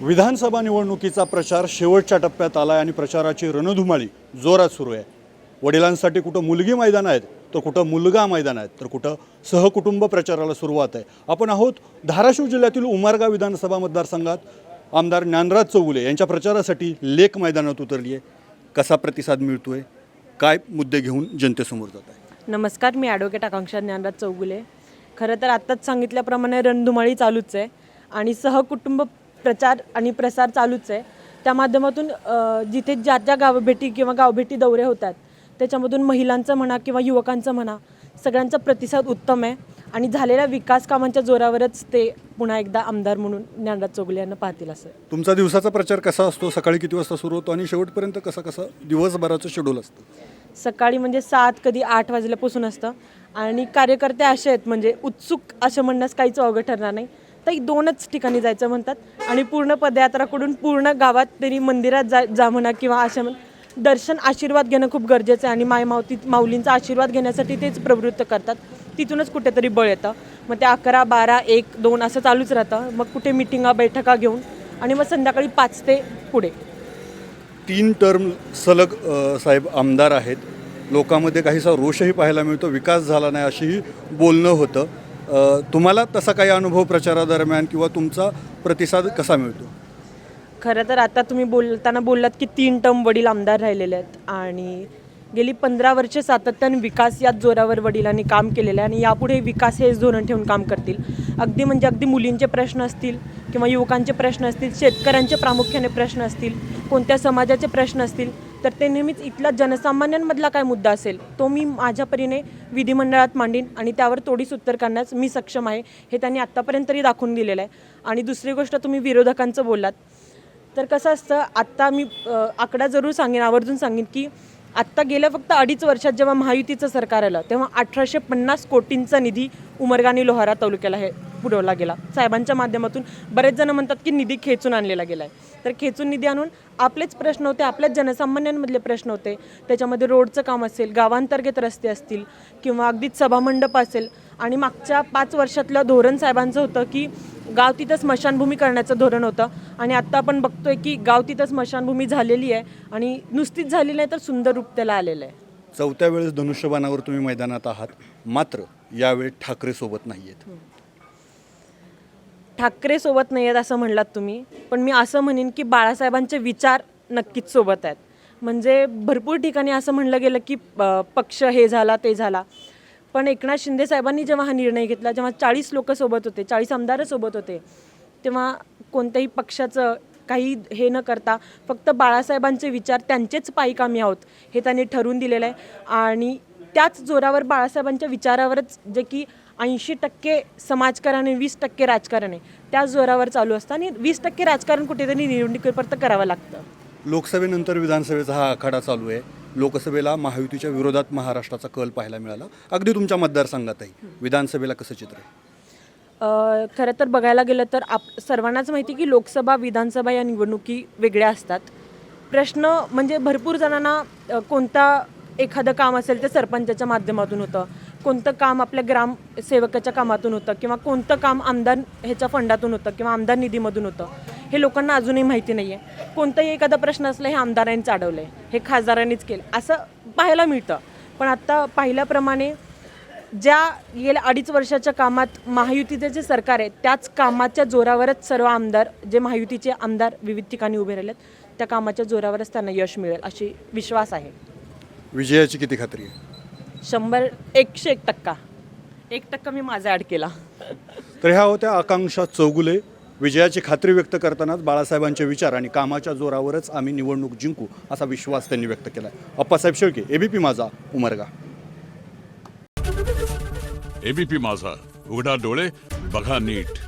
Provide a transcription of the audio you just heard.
विधानसभा निवडणुकीचा प्रचार शेवटच्या टप्प्यात आला आहे आणि प्रचाराची रणधुमाळी जोरात सुरू आहे। वडिलांसाठी कुठं मुलगी मैदान आहेत तर कुठं मुलगा मैदान आहेत तर कुठं सहकुटुंब प्रचाराला सुरुवात आहे। आपण आहोत धाराशिव जिल्ह्यातील उमरगा विधानसभा मतदारसंघात आमदार ज्ञानराज चौगुले यांच्या प्रचारासाठी लेक मैदानात उतरली आहे। कसा प्रतिसाद मिळतोय, काय मुद्दे घेऊन जनतेसमोर जात आहे? नमस्कार, मी ॲडव्होकेट आकांक्षा ज्ञानराज चौगुले। खरं तर आत्ताच सांगितल्याप्रमाणे रणधुमाळी चालूच आहे आणि सहकुटुंब प्रचार आणि प्रसार चालूच आहे। त्या माध्यमातून जिथे ज्या ज्या गावभेटी किंवा गावभेटी दौरे होतात त्याच्यामधून महिलांचं म्हणा किंवा युवकांचं म्हणा सगळ्यांचा प्रतिसाद उत्तम आहे आणि झालेल्या विकास कामांच्या जोरावरच ते पुन्हा एकदा आमदार म्हणून ज्ञानराज चौगुले यांना पाहतील असं। तुमचा दिवसाचा प्रचार कसा असतो? सकाळी किती वाजता सुरू होतो आणि शेवटपर्यंत कसं दिवसभराचं शेड्यूल असतं? सकाळी म्हणजे 7 कधी 8 वाजल्यापासून असतं आणि कार्यकर्ते असे आहेत म्हणजे उत्सुक असं म्हणण्यास काहीच अवघड ठरणार नाही। तर 2च ठिकाणी जायचं म्हणतात आणि पूर्ण पदयात्राकडून पूर्ण गावात तरी मंदिरात जा म्हणा किंवा अशा दर्शन आशीर्वाद घेणं खूप गरजेचं आहे आणि माऊलींचा आशीर्वाद घेण्यासाठी तेच प्रवृत्त करतात। तिथूनच कुठेतरी बळ येतं। मग ते 11, 12, 1, 2 असं चालूच राहतं। मग कुठे मिटिंगा बैठका घेऊन आणि मग संध्याकाळी 5 ते पुढे 3 टर्म सलग साहेब आमदार आहेत। लोकांमध्ये काहीसा रोषही पाहायला मिळतो, विकास झाला नाही अशीही बोलणं होतं। तुम्हाला तसा काही अनुभव प्रचारादरम्यान किंवा तुमचा प्रतिसाद कसा मिळतो? खरं तर आता तुम्ही बोललात की 3 टर्म वडील आमदार राहिलेले आहेत आणि गेली 15 वर्षे सातत्याने विकास याच जोरावर वडिलांनी काम केलेलं आहे आणि यापुढे विकास हेच धोरण ठेवून काम करतील। अगदी मुलींचे प्रश्न असतील किंवा युवकांचे प्रश्न असतील, शेतकऱ्यांचे प्रामुख्याने प्रश्न असतील, कोणत्या समाजाचे प्रश्न असतील तर ते नेहमीच इथला जनसामान्यांमधला काय मुद्दा असेल तो मी माझ्या परीने विधिमंडळात मांडीन आणि त्यावर तोडीस उत्तर करण्यास मी सक्षम आहे हे त्यांनी आत्तापर्यंत तरी दाखवून दिलेलं आहे। आणि दुसरी गोष्ट, तुम्ही विरोधकांचं बोललात तर कसं असतं, आत्ता मी आकडा जरूर सांगेन, आवर्जून सांगेन की आत्ता गेल्या फक्त 2.5 वर्षात जेव्हा महायुतीचं सरकार आलं तेव्हा 1850 कोटींचा निधी उमरगा आणि लोहारा तालुक्याला पुरवला गेला साहेबांच्या माध्यमातून। बरेच जण म्हणतात की निधी खेचून आणलेला गेला आहे, तर खेचून निधी आणून आपलेच प्रश्न होते, आपल्याच जनसामान्यांमधले प्रश्न होते। त्याच्यामध्ये रोडचं काम असेल, गावांतर्गत रस्ते असतील किंवा अगदीच सभामंडप असेल। आणि मागच्या 5 वर्षातलं धोरण साहेबांचं होतं की गाव तिथं स्मशानभूमी करण्याचं धोरण होतं आणि आत्ता आपण बघतोय की गाव तिथं स्मशानभूमी झालेली आहे आणि नुसतीच झालेली नाही तर सुंदर रूप त्याला आलेलं आहे। 4थ्या वेळेस धनुष्यबाणावर तुम्ही मैदानात आहात, मात्र यावेळी ठाकरे सोबत नाही आहेत। ठाकरे सोबत नाही आहेत असं म्हणलात तुम्ही, पण मी असं म्हणेन की बाळासाहेबांचे विचार नक्कीच सोबत आहेत। म्हणजे भरपूर ठिकाणी असं म्हणलं गेलं की पक्ष हे झाला ते झाला, पण एकनाथ शिंदे साहेबांनी जेव्हा हा निर्णय घेतला, जेव्हा 40 लोक सोबत होते, 40 आमदार सोबत होते, तेव्हा कोणत्याही पक्षाचं काही हे न करता फक्त बाळासाहेबांचे विचार त्यांचेच पायी कामी आहोत हे त्यांनी ठरवून दिलेलं आहे। आणि त्याच जोरावर बाळासाहेबांच्या विचारावरच जे की 80% समाजकारण आहे, 20% राजकारण आहे, त्याच जोरावर चालू असतं आणि 20% राजकारण कुठेतरी निवडणुकीपर्यंत करावं लागतं। लोकसभेनंतर विधानसभेचा हा आखाडा चालू आहे। लोकसभेला महायुतीच्या विरोधात महाराष्ट्राचा कल पाहायला मिळाला, अगदी तुमच्या मतदारसंघातही। विधानसभेला कसं चित्र आहे? खरं तर बघायला गेलं तर सर्वांनाच माहिती की लोकसभा विधानसभा या निवडणुकी वेगळ्या असतात। प्रश्न म्हणजे भरपूर जणांना कोणता एखादं काम असेल ते सरपंचाच्या माध्यमातून होतं, कोणतं काम आपल्या ग्रामसेवकाच्या कामातून होतं किंवा कोणतं काम आमदार ह्याच्या फंडातून होतं किंवा आमदार निधीमधून होतं हे लोकांना अजूनही माहिती नाही आहे। कोणताही एखादा प्रश्न असला हे आमदारांनीच अडवलं आहे, हे खासदारांनीच केलं असं पाहायला मिळतं। पण आत्ता पाहिल्याप्रमाणे ज्या गेल्या 2.5 वर्षाच्या कामात महायुतीचे जे सरकार आहे त्याच कामाच्या जोरावरच सर्व आमदार, जे महायुतीचे आमदार विविध ठिकाणी उभे राहिलेत, त्या कामाच्या जोरावरच त्यांना यश मिळेल अशी विश्वास आहे। विजयाची किती खात्री आहे? 101% 1% मी माझा ॲड केला। तर ह्या होत्या आकांक्षा चौगुले। विजयाची खात्री व्यक्त करतानाच बाळासाहेबांचे विचार आणि कामाच्या जोरावरच आम्ही निवडणूक जिंकू असा विश्वास त्यांनी व्यक्त केला आहे। अप्पासाहेब शेळके, एबीपी माझा, उमरगा। एबीपी माझा, उघडा डोळे बघा नीट।